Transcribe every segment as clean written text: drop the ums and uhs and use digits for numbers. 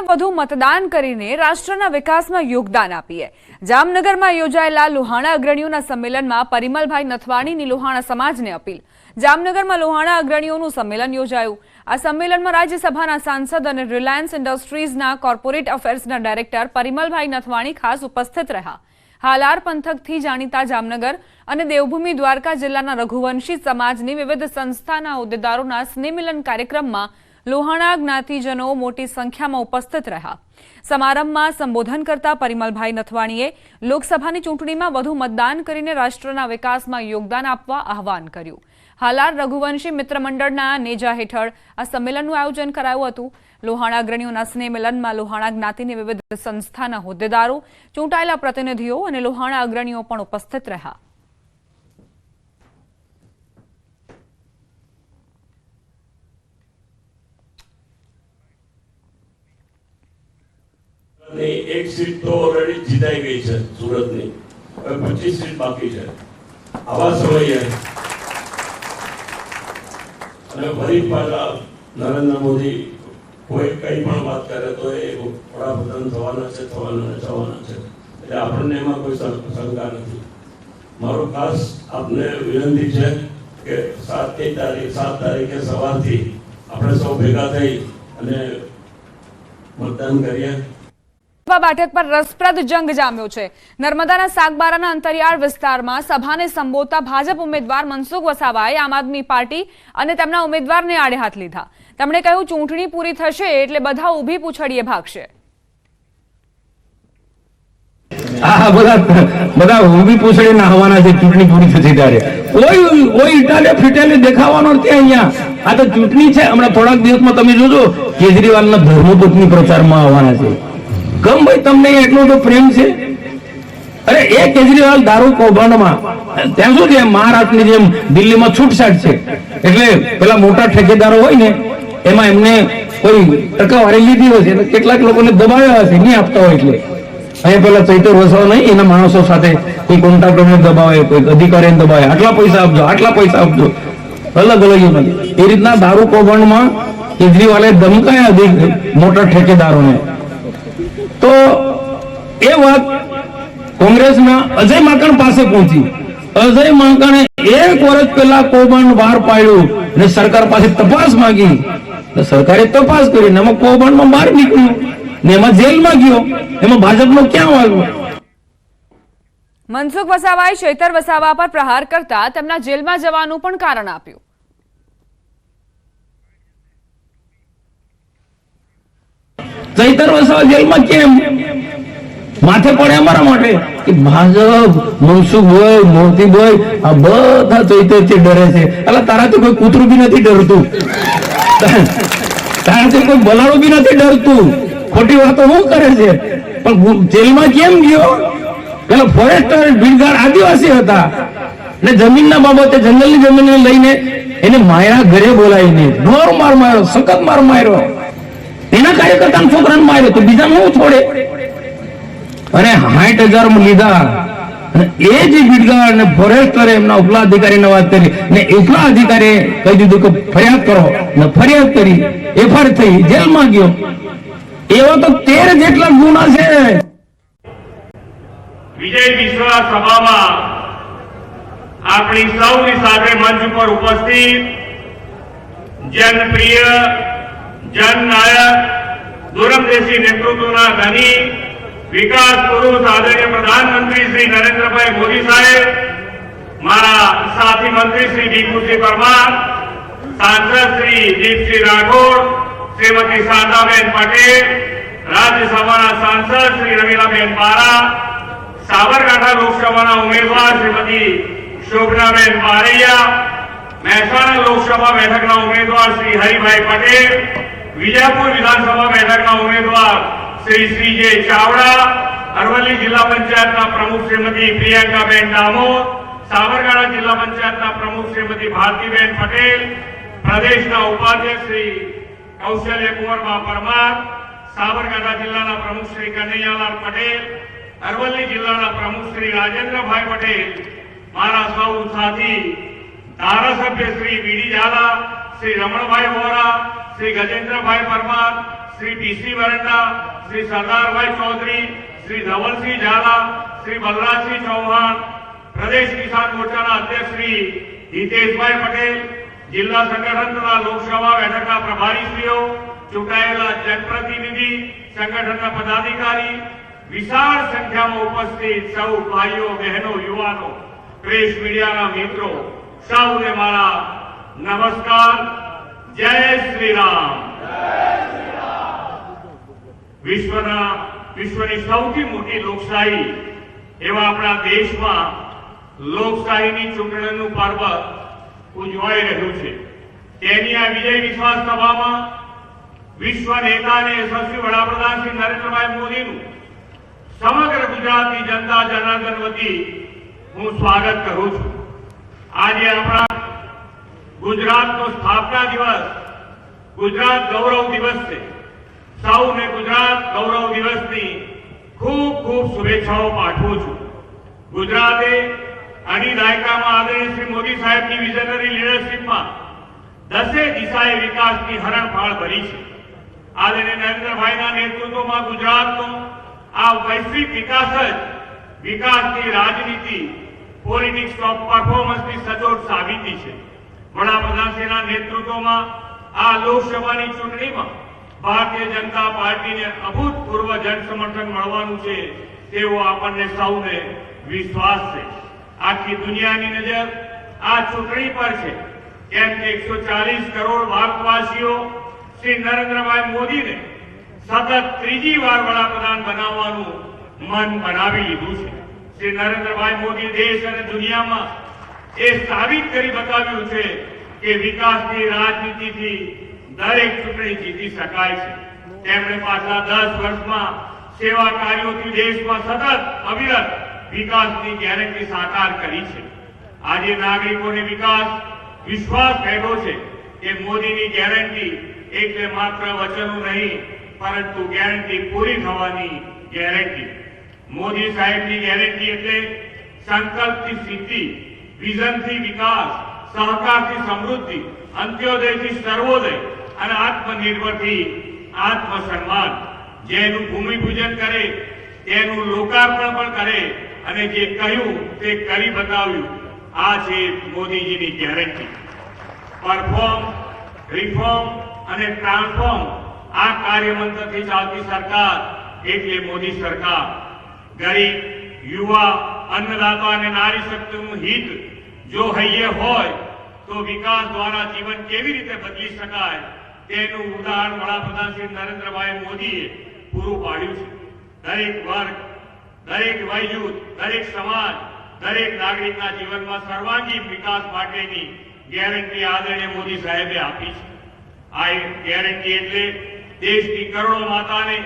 વધુ મતદાન કરીને રાષ્ટ્રના વિકાસમાં યોગદાન આપીએ। જામનગરમાં યોજાયેલા લોહાણા અગ્રણીઓના સંમેલનમાં પરિમલભાઈ નથવાણીની લોહાણા સમાજને અપીલ। જામનગરમાં લોહાણા અગ્રણીઓનું સંમેલન યોજાયું। આ સંમેલનમાં રાજ્યસભાના સાંસદ અને રિલાયન્સ ઇન્ડસ્ટ્રીઝના કોર્પોરેટ અફેર્સના ડાયરેક્ટર પરિમલભાઈ નથવાણી ખાસ ઉપસ્થિત રહ્યા। હાલાર પંથકથી જાણીતા જામનગર અને દેવભૂમિ દ્વારકા જિલ્લાના રઘુવંશી સમાજની વિવિધ સંસ્થાના હોદ્દેદારોના સ્નેહમિલન કાર્યક્રમમાં લોહાણા જ્ઞાતિજનો મોટી સંખ્યામાં ઉપસ્થિત રહ્યા। સમારંભમાં સંબોધન કરતા પરિમલભાઈ નથવાણીએ લોકસભાની ચૂંટણીમાં વધુ મતદાન કરીને રાષ્ટ્રના વિકાસમાં યોગદાન આપવા આહવાન કર્યું। હાલાર રઘુવંશી મિત્ર મંડળના નેજા હેઠળ આ સંમેલનનું આયોજન કરાયું હતું। લોહાણા અગ્રણીઓના સ્નેહમિલનમાં લોહાણા જ્ઞાતિની વિવિધ સંસ્થાના હોદ્દેદારો, ચૂંટાયેલા પ્રતિનિધિઓ અને લોહાણા અગ્રણીઓ પણ ઉપસ્થિત રહ્યા। एक सीट तो ऑलरेडी जीताई गई है सूरत ने, 25 सीट बाकी है। आवाज समझ है फरी पाला नरेंद्र मोदी कोई कई पण बात करे तो ये वडाप्रधान थवाना है એટલે આપણને એમાં કોઈ શંકા નથી। મારો ખાસ આપને વિનંતી છે કે 7 તારીખે સવારથી આપણે સૌ ભેગા થઈ અને મતદાન કરીએ। બેઠક પર રસપ્રદ જંગ જામ્યો છે। નર્મદાના સાગબારાના અંતરિયાળ વિસ્તારમાં સભાને સંબોધતા ભાજપ ઉમેદવાર મનસુખ વસાવાએ આમ આદમી પાર્ટી અને તેમના ઉમેદવારને આડે હાથ લીધા। તેમણે કહ્યું, ચૂંટણી પૂરી થશે એટલે બધા ઊભી પૂછડીએ ભાગશે। બધા ઊભી પૂછડી નાહવાના છે ચૂંટણી પૂરી થશે ત્યારે। કોઈ ઇટાલે ફિટાલે દેખાવાનો નથી અહીંયા। આ તો ચૂંટણી છે। હમણાં થોડાક દિવસમાં તમે જોજો કેજરીવાલના ધર્મપત્ની પ્રચારમાં આવવાના છે। કમ ભાઈ તમને એટલો તો પ્રેમ છે? અરે એ કેજરીવાલ દારૂ કૌભાંડમાં ત્યાં શું છે, મહારાષ્ટ્રની જેમ દિલ્હીમાં છૂટછાટ છે, એટલે પેલા મોટા ઠેકેદારો હોય ને એમાં એમને કોઈ ટકાવારી લીધી હોય છે, કેટલાક લોકોને દબાવ્યા હશે, નહીં આપતા હોય એટલે અહીંયા પેલા ચૈતર વસાવા નહીં એના માણસો સાથે કોઈ કોન્ટ્રાક્ટરને દબાવે, કોઈ અધિકારીને દબાવે, આટલા પૈસા આપજો, આટલા પૈસા આપજો, અલગ અલગ એ રીતના દારૂ કૌભાંડમાં કેજરીવાલે ધમકાયા મોટા ઠેકેદારોને। તો એ વાત કોંગ્રેસના અજય માકણ પાસે પહોંચી। અજય માકણે 1 વર્ષ પહેલા કૌભાંડ બહાર પાડ્યું અને સરકાર પાસે તપાસ માંગી। સરકારે તપાસ કરીને એમાં કૌભાંડમાં બહાર નીકળ્યું ને એમાં જેલમાં ગયો। એમાં ભાજપનો ક્યાં વાગ્યો? મનસુખ વસાવાએ ચૈતર વસાવા પર પ્રહાર કરતા તેમના જેલમાં જવાનું પણ કારણ આપ્યું। ચૈતર વસાવા જેલમાં કેમ? માથે પડે અમારા માટે કે ભાજપ, મનસુખભાઈ, મોતીભાઈ આ બધા ચૈતરથી ડરે છે। એટલે તારાથી કોઈ કૂતરું બી નથી ડરતું, તારાથી કોઈ બલાડું બી નથી ડરતું। ખોટી વાતો શું કરે છે? પણ જેલમાં કેમ ગયો? પેલા ફોરેસ્ટર ભીડગાર આદિવાસી હતા ને જમીનના બાબતે જંગલની જમીન લઈને એને માર્યા, ઘરે બોલાવીને ઢોર માર માર્યો, સખત માર માર્યો। એના કાર્યકર્તા છોકરાને માર્યો તો બીજા હું છોડે? અને 60,000 લીધા। એ જે ભીડગાર ને ફોરેસ્ટરે એમના ઉપલા અધિકારીને વાત કરી ને ઉપલા અધિકારીએ કહી દીધું કે ફરિયાદ કરો ને ફરિયાદ કરી, એફઆઈઆર થઈ, જેલમાં ગયો। એવા તો 13 જેટલા ગુના છે। વિજય વિશ્વાસ સભામાં આપણી સૌની સાથે મંચ પર ઉપસ્થિત જનપ્રિય, जननायक, दूरदर्शी नेतृत्वना धनी, विकास पुरुष आदरणीय प्रधानमंत्री श्री नरेंद्र भाई मोदी साहेब, मारा साथी मंत्री श्री दीपू परमार, सांसद श्री दीप सिंह राठौड़, श्रीमती शारदाबेन पटेल, राज्यसभा सांसद श्री रवीलाबेन पारा, साबरकांठा लोकसभा उम्मीदवार श्रीमती शोभनाबेन पारैया, મહેસાણા લોકસભા બેઠકના ઉમેદવાર શ્રી હરિભાઈ પટેલ, વિજાપુર વિધાનસભા બેઠકના ઉમેદવાર શ્રી શ્રીજે ચાવડા, અરવલ્લી જિલ્લા પંચાયતના પ્રમુખ શ્રીમતી પ્રિયંકાબેન ડામોર, સાબરકાંઠા जिला पंचायतना प्रमुख श्रीमती भारतीबेन पटेल, प्रदेशना उपाध्यक्ष श्री कौशल्य कुंवर परमार, साबरकांठा जिल्लाना प्रमुख श्री कन्हैयालाल पटेल, अरवल्ली जिल्लाना प्रमुख श्री राजेंद्र भाई पटेल, मारा सौ साथी धारासभ्य श्री वीडी झाला, श्री रमण भाई वोरा, श्री गजेंद्र भाई परमार, श्री पीसी वरंडा, श्री सरदार भाई चौधरी, श्री धवल सिंह झाला, श्री बलराज सिंह चौहान, प्रदेश किसान मोर्चा अध्यक्ष श्री हितेश भाई पटेल, जिला संगठन तथा लोकसभा बैठक प्रभारीश्रीओ, चूंटायेला जनप्रतिनिधि, संगठन पदाधिकारी, विशाल संख्या में उपस्थित सौ भाईओ बहनों युवाओं, प्रेस मीडिया मित्रों, सौने मारा नमस्कार। जय श्री राम। विश्वની સૌથી મોટી લોકશાહી એવા આપણા દેશમાં લોકશાહીની ચૂંટણીનું પર્વ ઉજવાઈ રહ્યું છે। તેની આ વિજય વિશ્વાસ સભામાં વિશ્વ નેતા અને યશસ્વી વડાપ્રધાન શ્રી નરેન્દ્રભાઈ મોદીનું સમગ્ર ગુજરાતની જનતા જનાર્દન વતી હું સ્વાગત કરું છું। આજે આપણા ગુજરાતનો સ્થાપના દિવસ, ગુજરાત ગૌરવ દિવસ છે। સૌને ગુજરાત ગૌરવ દિવસની ખૂબ ખૂબ શુભેચ્છાઓ પાઠવું છું। ગુજરાતે આની દાયકામાં આદરણીય શ્રી મોદી સાહેબની વિઝનરી લીડરશીપમાં દસે દિશાએ વિકાસની હરણફાળ ભરી છે। આદરણીય નરેન્દ્રભાઈના નેતૃત્વમાં ગુજરાતનો આ વૈશ્વિક વિકાસ જ વિકાસની રાજનીતિ, પોલિટિક્સ ઓફ પરફોર્મન્સની સચોટ સાબિતી છે। વડાપ્રધાનશ્રીના નેતૃત્વમાં આ લોકસભાની ચૂંટણીમાં ભારતીય जनता पार्टी ने अभूतपूर्व जन समर्थन મળવાનું છે તેવો આપણને સૌને વિશ્વાસ છે। આખી દુનિયાની નજર આ ચૂંટણી પર છે, કેમ કે 140 કરોડ ભારતવાસીઓ શ્રી નરેન્દ્રભાઈ મોદીને સતત ત્રીજી વાર વડાપ્રધાન બનાવવાનું મન બનાવી લીધું છે। શ્રી નરેન્દ્રભાઈ મોદી દેશ અને દુનિયામાં એ સાબિત કરી બતાવ્યું છે કે વિકાસની રાજનીતિથી દરેક ચૂંટણી જીતી શકાય છે। તેમણે પાછલા 10 વર્ષમાં સેવા કાર્યોથી દેશમાં સતત અવિરત વિકાસની ગેરંટી સાકાર કરી છે। આજે નાગરિકોને વિકાસ વિશ્વાસ બેઠો છે કે મોદીની ગેરંટી એટલે માત્ર વચનો નહીં, પરંતુ ગેરંટી પૂરી થવાની ગેરંટી। મોદી સાહેબની ગેરંટી એટલે સંકલ્પથી સિદ્ધિ, વિઝનથી વિકાસ, સહકારથી સમૃદ્ધિ, અંત્યોદયથી સર્વોદય અને આત્મનિર્ભરથી આત્મસન્માન। જેનું ભૂમિપૂજન કરે તેનું લોકાર્પણ પણ કરે અને જે કહ્યું તે કરી બતાવ્યું। આ છે મોદીજીની ગેરંટી। પરફોર્મ, રિફોર્મ અને ટ્રાન્સફોર્મ આ કાર્યમંત્રથી ચાલતી સરકાર એટલે મોદી સરકાર। ગરીબ, યુવા, अन्नदाता અને નારી શક્તિનું હિત જો હૈયે હોય તો વિકાસ દ્વારા જીવન કેવી રીતે બદલી શકાય તેનું ઉદાહરણ વડાપ્રધાન શ્રી નરેન્દ્રભાઈ મોદીએ પૂરું પાડ્યું છે। દરેક વર્ગ, દરેક વયજૂથ, દરેક સમાજ, દરેક નાગરિકના જીવનમાં સર્વાંગી વિકાસ માટેની ગેરંટી આદરણીય મોદી સાહેબે આપી છે। આ ગેરંટી એટલે દેશની કરોડો માતાને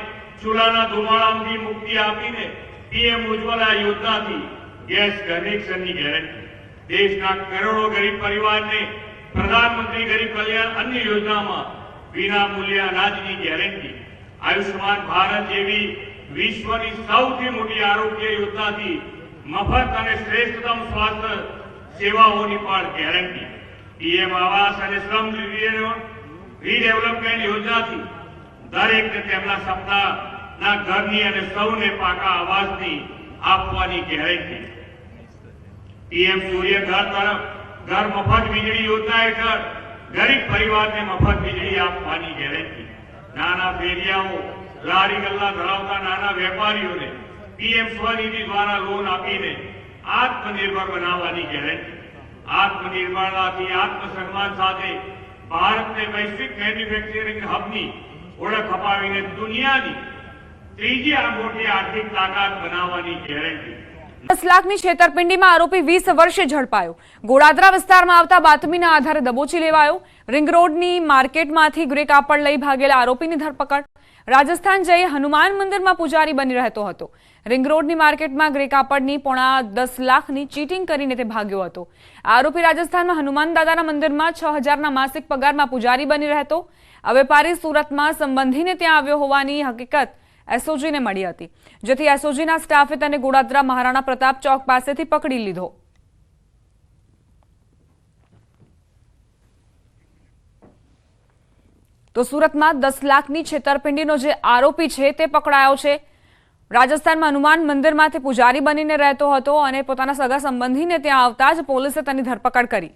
ચૂલાના ધુમાડામાંથી મુક્તિ આપીને પીએમ ઉજ્જવલા યોજનાથી ગેસ કનેક્શનની ગેરંટી, દેશના કરોડો ગરીબ પરિવારને પ્રધાનમંત્રી ગરીબ કલ્યાણ અન્ય યોજનામાં વિના મૂલ્ય અનાજની ગેરંટી, આયુષ્માન ભારત જેવી વિશ્વની સૌથી મોટી આરોગ્ય યોજનાથી મફત અને શ્રેષ્ઠતમ સ્વાસ્થ્ય સેવાઓની પણ ગેરંટી, પીએમ આવાસ અને શ્રમ રીડેવલપમેન્ટ યોજનાથી દરેકને તેમના સપનાના ઘરની અને સૌને પાકા આવાસની આપવાની ગેરંટી, पीएम सूर्य घर मफत वीजળી योजना हेठળ गरीब परिवार ने मफत वीजળી આપવાની ગેરંટી, नाना फेरियाओ, लारी गल्ला धरावता नाना वेपारीओने पीएम स्वनिधि द्वारा लोन आपीने आत्मनिर्भर बनावવાની ગેરંટી। आत्मनिर्भरताથી आत्मसन्मान સાથે ભારતને વૈશ્વિક મેન્યુફેક્ચરિંગ હબની ઓળખ અપાવીને દુનિયાની ત્રીજી આ મોટી આર્થિક તાકાત બનાવવાની ગેરંટી। 10 લાખની છેતરપિંડીમાં આરોપી 20 વર્ષે ઝડપાયો। ગોળાદરા વિસ્તારમાં આવતા બાતમીના આધારે દબોચી લેવાયો। રિંગ રોડની માર્કેટમાંથી ગ્રે કાપડ લઈ ભાગેલા આરોપીની ધરપકડ। રાજસ્થાન જઈ હનુમાન મંદિરમાં પૂજારી બની રહેતો હતો। રિંગ રોડની માર્કેટમાં ગ્રે કાપડની પોણા 10 લાખની ચીટિંગ કરીને તે ભાગ્યો હતો। આરોપી રાજસ્થાનમાં હનુમાન દાદાના મંદિરમાં 6000ના માસિક પગારમાં પૂજારી બની રહેતો। આ વેપારી સુરતમાં સંબંધીને ત્યાં આવ્યો હોવાની હકીકત એસઓજીને મળી હતી, જેથી એસઓજીના સ્ટાફે તેને ગોળાદરા મહારાણા પ્રતાપ ચોક પાસેથી પકડી લીધો। તો સુરતમાં 10 લાખની છેતરપિંડીનો જે આરોપી છે તે પકડાયો છે। રાજસ્થાનમાં હનુમાન મંદિરમાં તે પૂજારી બનીને રહેતો હતો અને પોતાના સગા સંબંધીને ત્યાં આવતા જ પોલીસે તેની ધરપકડ કરી।